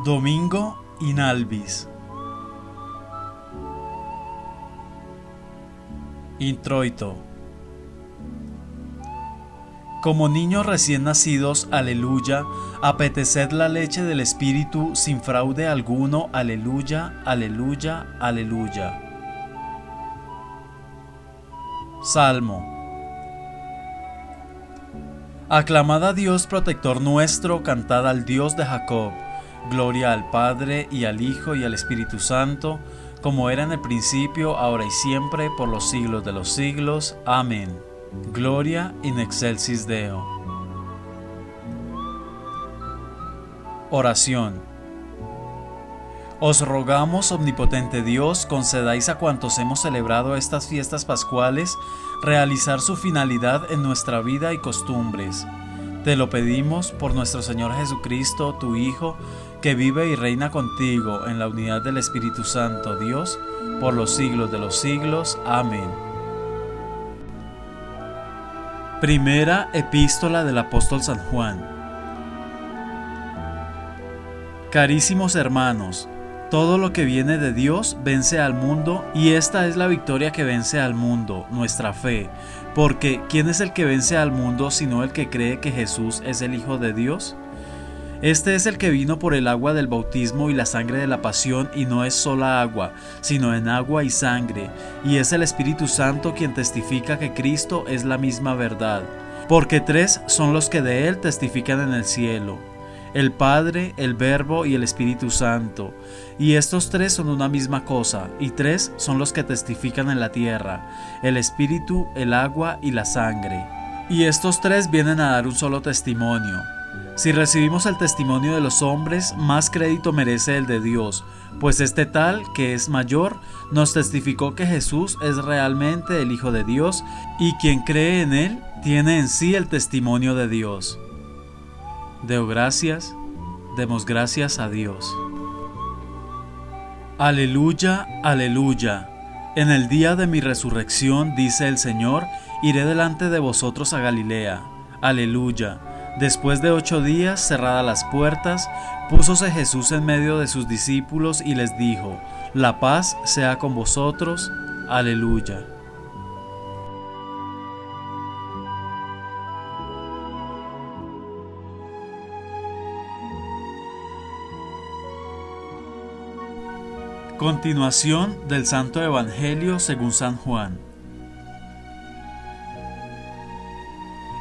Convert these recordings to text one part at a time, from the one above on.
Domingo in albis. Introito. Como niños recién nacidos, aleluya, apeteced la leche del Espíritu sin fraude alguno, aleluya, aleluya, aleluya. Salmo. Aclamad a Dios protector nuestro, cantad al Dios de Jacob. Gloria al Padre, y al Hijo, y al Espíritu Santo, como era en el principio, ahora y siempre, por los siglos de los siglos. Amén. Gloria in excelsis Deo. Oración. Os rogamos, omnipotente Dios, concedáis a cuantos hemos celebrado estas fiestas pascuales realizar su finalidad en nuestra vida y costumbres. Te lo pedimos por nuestro Señor Jesucristo, tu Hijo, que vive y reina contigo en la unidad del Espíritu Santo, Dios, por los siglos de los siglos. Amén. Primera Epístola del Apóstol San Juan. Carísimos hermanos, todo lo que viene de Dios vence al mundo, y esta es la victoria que vence al mundo, nuestra fe. Porque ¿quién es el que vence al mundo sino el que cree que Jesús es el Hijo de Dios? Este es el que vino por el agua del bautismo y la sangre de la pasión, y no es sola agua, sino en agua y sangre, y es el Espíritu Santo quien testifica que Cristo es la misma verdad. Porque tres son los que de él testifican en el cielo: el Padre, el Verbo y el Espíritu Santo. Y estos tres son una misma cosa, y tres son los que testifican en la tierra: el Espíritu, el agua y la sangre. Y estos tres vienen a dar un solo testimonio. Si recibimos el testimonio de los hombres, más crédito merece el de Dios, pues este tal, que es mayor, nos testificó que Jesús es realmente el Hijo de Dios, y quien cree en él tiene en sí el testimonio de Dios. Deo gracias, demos gracias a Dios. Aleluya, aleluya. En el día de mi resurrección, dice el Señor, iré delante de vosotros a Galilea. Aleluya. Después de 8 días, cerradas las puertas, púsose Jesús en medio de sus discípulos y les dijo: la paz sea con vosotros. Aleluya. Continuación del Santo Evangelio según San Juan.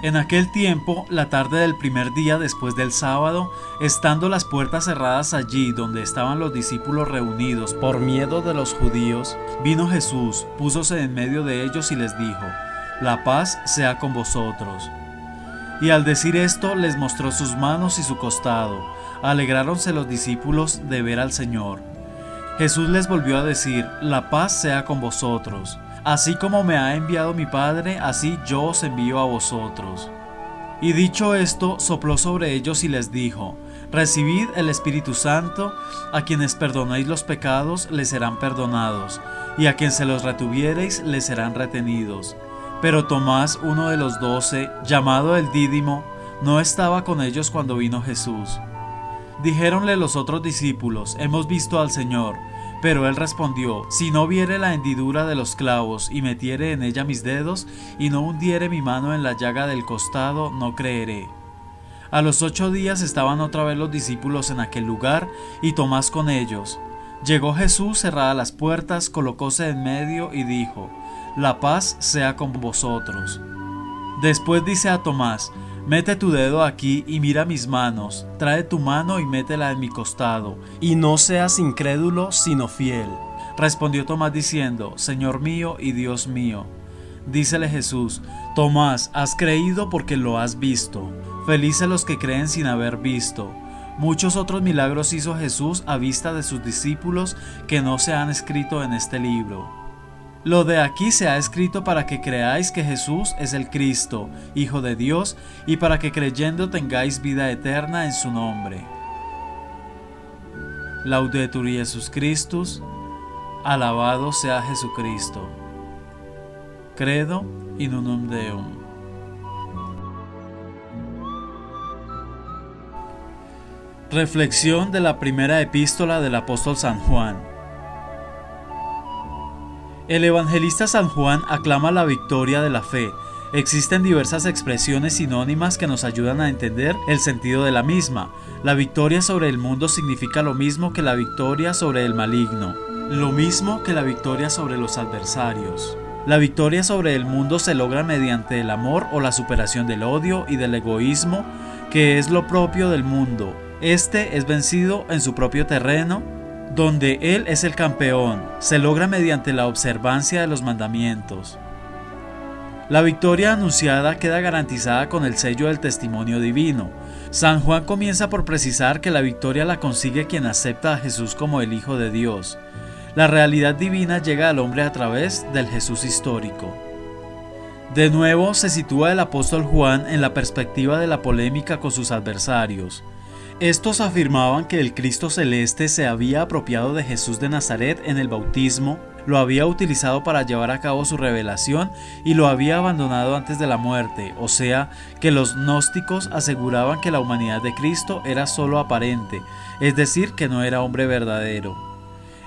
En aquel tiempo, la tarde del primer día después del sábado, estando las puertas cerradas allí donde estaban los discípulos reunidos por miedo de los judíos, vino Jesús, púsose en medio de ellos y les dijo: la paz sea con vosotros. Y al decir esto, les mostró sus manos y su costado. Alegráronse los discípulos de ver al Señor. Jesús les volvió a decir: la paz sea con vosotros. Así como me ha enviado mi Padre, así yo os envío a vosotros. Y dicho esto, sopló sobre ellos y les dijo: recibid el Espíritu Santo. A quienes perdonéis los pecados, les serán perdonados, y a quien se los retuviereis, les serán retenidos. Pero Tomás, uno de los 12, llamado el Dídimo, no estaba con ellos cuando vino Jesús. Dijéronle los otros discípulos: hemos visto al Señor. Pero él respondió: si no viere la hendidura de los clavos, y metiere en ella mis dedos, y no hundiere mi mano en la llaga del costado, no creeré. A los 8 días estaban otra vez los discípulos en aquel lugar, y Tomás con ellos. Llegó Jesús, cerradas las puertas, colocóse en medio y dijo: la paz sea con vosotros. Después dice a Tomás: mete tu dedo aquí y mira mis manos, trae tu mano y métela en mi costado, y no seas incrédulo sino fiel. Respondió Tomás diciendo: Señor mío y Dios mío. Dícele Jesús: Tomás, has creído porque lo has visto. Felices los que creen sin haber visto. Muchos otros milagros hizo Jesús a vista de sus discípulos que no se han escrito en este libro. Lo de aquí se ha escrito para que creáis que Jesús es el Cristo, Hijo de Dios, y para que creyendo tengáis vida eterna en su nombre. Laudetur Jesus Christus, alabado sea Jesucristo. Credo in unum Deum. Reflexión de la primera epístola del apóstol San Juan. El evangelista San Juan aclama la victoria de la fe. Existen diversas expresiones sinónimas que nos ayudan a entender el sentido de la misma. La victoria sobre el mundo significa lo mismo que la victoria sobre el maligno, lo mismo que la victoria sobre los adversarios. La victoria sobre el mundo se logra mediante el amor o la superación del odio y del egoísmo, que es lo propio del mundo. Este es vencido en su propio terreno, donde él es el campeón. Se logra mediante la observancia de los mandamientos. La victoria anunciada queda garantizada con el sello del testimonio divino. San Juan comienza por precisar que la victoria la consigue quien acepta a Jesús como el Hijo de Dios. La realidad divina llega al hombre a través del Jesús histórico. De nuevo se sitúa el apóstol Juan en la perspectiva de la polémica con sus adversarios. Estos afirmaban que el Cristo celeste se había apropiado de Jesús de Nazaret en el bautismo, lo había utilizado para llevar a cabo su revelación y lo había abandonado antes de la muerte, o sea, que los gnósticos aseguraban que la humanidad de Cristo era solo aparente, es decir, que no era hombre verdadero.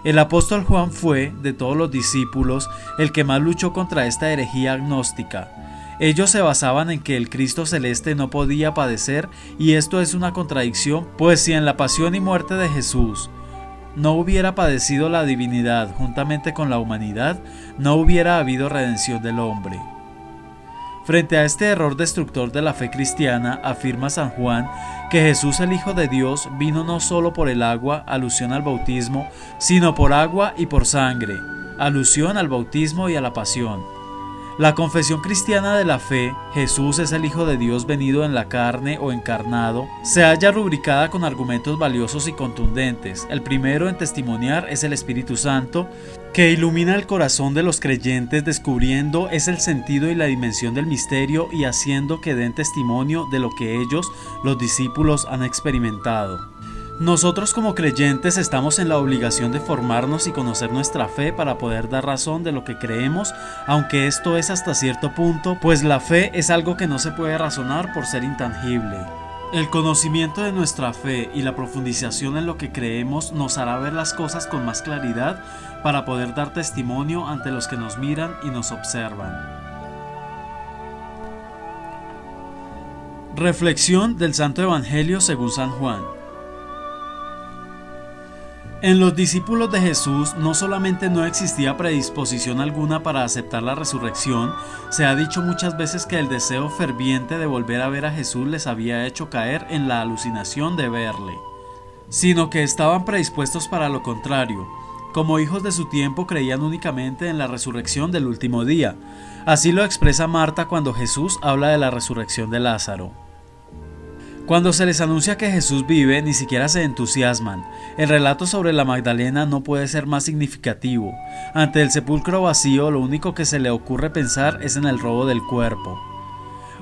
El apóstol Juan fue, de todos los discípulos, el que más luchó contra esta herejía gnóstica. Ellos se basaban en que el Cristo celeste no podía padecer, y esto es una contradicción, pues si en la pasión y muerte de Jesús no hubiera padecido la divinidad juntamente con la humanidad, no hubiera habido redención del hombre. Frente a este error destructor de la fe cristiana, afirma San Juan que Jesús, el Hijo de Dios, vino no solo por el agua, alusión al bautismo, sino por agua y por sangre, alusión al bautismo y a la pasión. La confesión cristiana de la fe, Jesús es el Hijo de Dios venido en la carne o encarnado, se halla rubricada con argumentos valiosos y contundentes. El primero en testimoniar es el Espíritu Santo, que ilumina el corazón de los creyentes, descubriendo es el sentido y la dimensión del misterio y haciendo que den testimonio de lo que ellos, los discípulos, han experimentado. Nosotros como creyentes estamos en la obligación de formarnos y conocer nuestra fe para poder dar razón de lo que creemos, aunque esto es hasta cierto punto, pues la fe es algo que no se puede razonar por ser intangible. El conocimiento de nuestra fe y la profundización en lo que creemos nos hará ver las cosas con más claridad para poder dar testimonio ante los que nos miran y nos observan. Reflexión del Santo Evangelio según San Juan. En los discípulos de Jesús no solamente no existía predisposición alguna para aceptar la resurrección, se ha dicho muchas veces que el deseo ferviente de volver a ver a Jesús les había hecho caer en la alucinación de verle, sino que estaban predispuestos para lo contrario. Como hijos de su tiempo creían únicamente en la resurrección del último día. Así lo expresa Marta cuando Jesús habla de la resurrección de Lázaro. Cuando se les anuncia que Jesús vive, ni siquiera se entusiasman. El relato sobre la Magdalena no puede ser más significativo. Ante el sepulcro vacío, lo único que se le ocurre pensar es en el robo del cuerpo.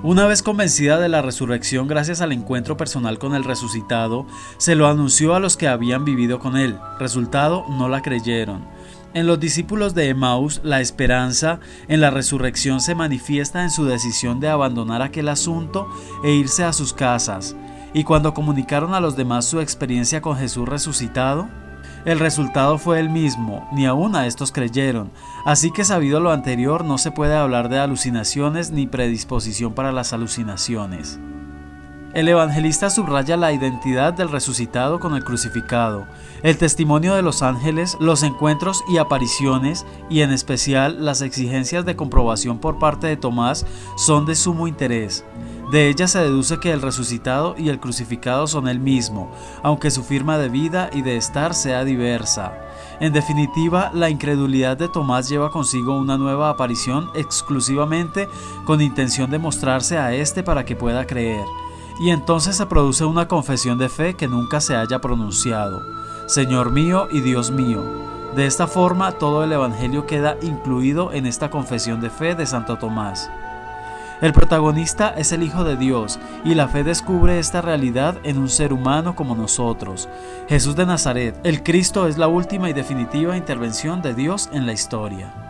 Una vez convencida de la resurrección gracias al encuentro personal con el resucitado, se lo anunció a los que habían vivido con él. Resultado, no la creyeron. En los discípulos de Emaús, la esperanza en la resurrección se manifiesta en su decisión de abandonar aquel asunto e irse a sus casas. Y cuando comunicaron a los demás su experiencia con Jesús resucitado, el resultado fue el mismo, ni aun a estos creyeron. Así que sabido lo anterior, no se puede hablar de alucinaciones ni predisposición para las alucinaciones. El evangelista subraya la identidad del resucitado con el crucificado, el testimonio de los ángeles, los encuentros y apariciones, y en especial las exigencias de comprobación por parte de Tomás son de sumo interés. De ellas se deduce que el resucitado y el crucificado son el mismo, aunque su forma de vida y de estar sea diversa. En definitiva, la incredulidad de Tomás lleva consigo una nueva aparición exclusivamente con intención de mostrarse a éste para que pueda creer. Y entonces se produce una confesión de fe que nunca se haya pronunciado: Señor mío y Dios mío. De esta forma, todo el Evangelio queda incluido en esta confesión de fe de Santo Tomás. El protagonista es el Hijo de Dios, y la fe descubre esta realidad en un ser humano como nosotros. Jesús de Nazaret, el Cristo, es la última y definitiva intervención de Dios en la historia.